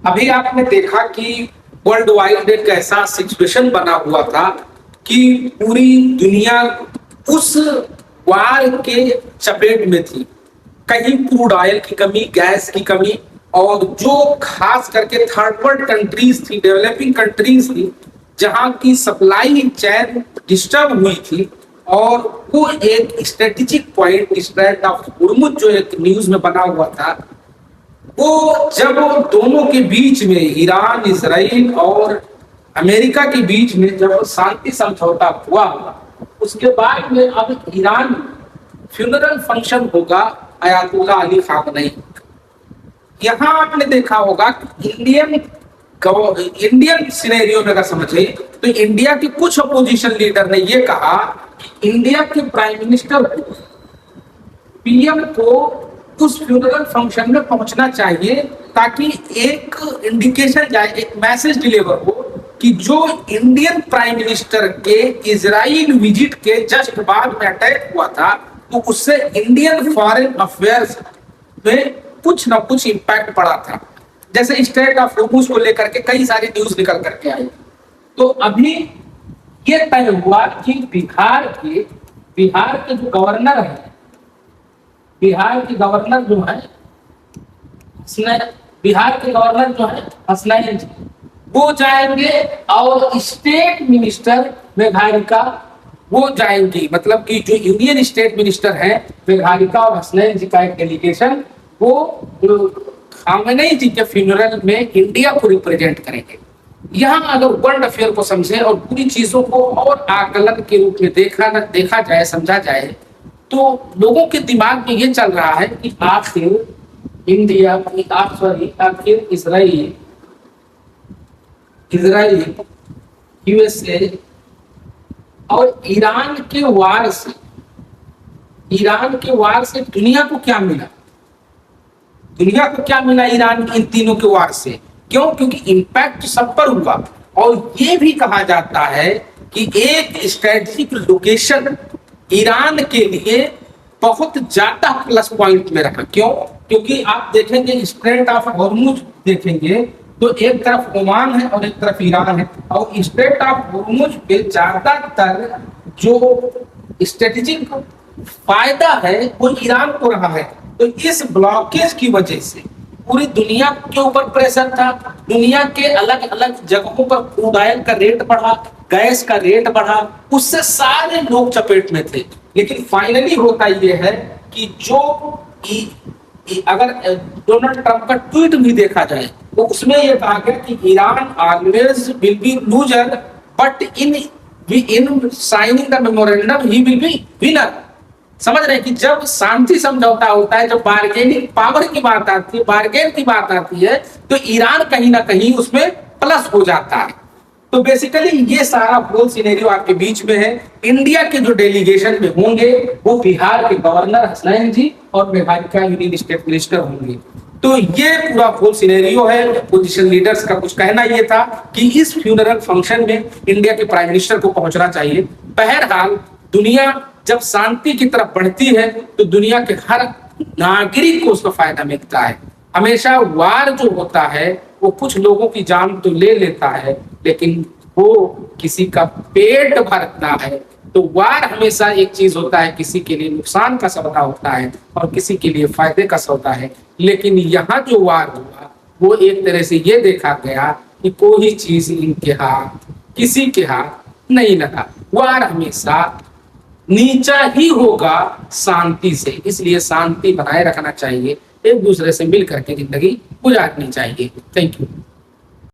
अभी आपने देखा कि वर्ल्ड वाइड एक ऐसा सिचुएशन बना हुआ था कि पूरी दुनिया उस वार के चपेट में थी। कहीं क्रूड ऑयल की कमी, गैस की कमी, और जो खास करके थर्ड वर्ल्ड कंट्रीज थी, डेवलपिंग कंट्रीज थी, जहां की सप्लाई चेन डिस्टर्ब हुई थी। और वो एक स्ट्रेटेजिक पॉइंट, स्ट्रेट ऑफ हुर्मुज, जो एक न्यूज में बना हुआ था, वो जब दोनों के बीच में, ईरान, इजराइल और अमेरिका के बीच में जब शांति समझौता हुआ, उसके बाद में अब ईरान फ्यूनरल फंक्शन होगा अयातुल्ला अली खामनेई। यहां आपने देखा होगा कि इंडियन सिनेरियो में अगर समझे तो इंडिया के कुछ अपोजिशन लीडर ने यह कहा कि इंडिया के प्राइम मिनिस्टर को, पीएम को उस फ्यूनरल फंक्शन में पहुंचना चाहिए, ताकि एक इंडिकेशन जाए, एक मैसेज डिलीवर हो कि जो इंडियन प्राइम मिनिस्टर के इजराइल विजिट के जस्ट बाद में अटैक हुआ था, तो उससे इंडियन फॉरेन अफेयर्स में कुछ ना कुछ इंपैक्ट पड़ा था। जैसे स्टेट ऑफ हुर्मुज को लेकर के कई सारी न्यूज निकल करके आई। तो अभी ये तय हुआ कि बिहार के जो गवर्नर है, बिहार के गवर्नर जो है हसनैन जी, वो जाएंगे, और स्टेट मिनिस्टर मेघालिका वो जाएंगी। मतलब कि जो यूनियन स्टेट मिनिस्टर है मेघालिका और हसनैन जी का एक डेलीगेशन, वो खामेनेई जी के फ्यूनरल में इंडिया को रिप्रेजेंट करेंगे। यहाँ अगर वर्ल्ड अफेयर को समझे और पूरी चीजों को और आकलन के रूप में देखा जाए, समझा जाए, तो लोगों के दिमाग में ये चल रहा है कि आखिर इजराइल, यूएसए और ईरान के वार से दुनिया को क्या मिला? ईरान इन तीनों के वार से? क्यों? क्योंकि इंपैक्ट सब पर हुआ। और ये भी कहा जाता है कि एक स्ट्रेटेजिक लोकेशन ईरान के लिए बहुत ज्यादा प्लस पॉइंट में रहा। क्यों? क्योंकि आप देखेंगे स्ट्रेट ऑफ हुर्मुज देखेंगे तो एक तरफ ओमान है और एक तरफ ईरान है, और स्ट्रेट ऑफ हुर्मुज पे ज्यादातर जो स्ट्रेटेजिक फायदा है वो ईरान को रहा है। तो इस ब्लॉकेज की वजह से पूरी दुनिया के ऊपर प्रेशर था। दुनिया के अलग अलग जगहों पर क्रूड ऑयल का रेट बढ़ा, गैस का रेट बढ़ा, उससे सारे लोग चपेट में थे। लेकिन फाइनली होता यह है कि जो अगर डोनाल्ड ट्रंप का ट्वीट भी देखा जाए तो उसमें यह कहा गया कि Iran always will be loser, but in signing the memorandum he will be winner. समझ रहे हैं कि जब शांति समझौता होता है, जब बार्गेनिंग पावर की बात आती है, बार्गेन की बात आती है, तो ईरान कहीं ना कहीं उसमें प्लस हो जाता है। तो बेसिकली ये सारा होल सिनेरियो आपके बीच में है। इंडिया के जो डेलीगेशन में होंगे वो बिहार के गवर्नर हसनैन जी और मेघालिका यूनियन स्टेट मिनिस्टर होंगे। तो ये पूरा होल सिनेरियो है। पोजीशन लीडर्स का कुछ कहना ये था कि इस फ्यूनरल फंक्शन में इंडिया के प्राइम मिनिस्टर को पहुंचना चाहिए। बहरहाल दुनिया जब शांति की तरफ बढ़ती है तो दुनिया के हर नागरिक को उसका फायदा मिलता है। हमेशा वार जो होता है वो कुछ लोगों की जान तो ले लेता है, लेकिन वो किसी का पेट भरता है। तो वार हमेशा एक चीज होता है, किसी के लिए नुकसान का सौदा होता है और किसी के लिए फायदे का सौदा है। लेकिन यहाँ जो वार हुआ वो एक तरह से ये देखा गया कि कोई चीज इनके हाथ, किसी के हाथ नहीं लगा। वार हमेशा नीचा ही होगा शांति से। इसलिए शांति बनाए रखना चाहिए, एक दूसरे से मिल करके जिंदगी गुजारनी चाहिए। Thank you.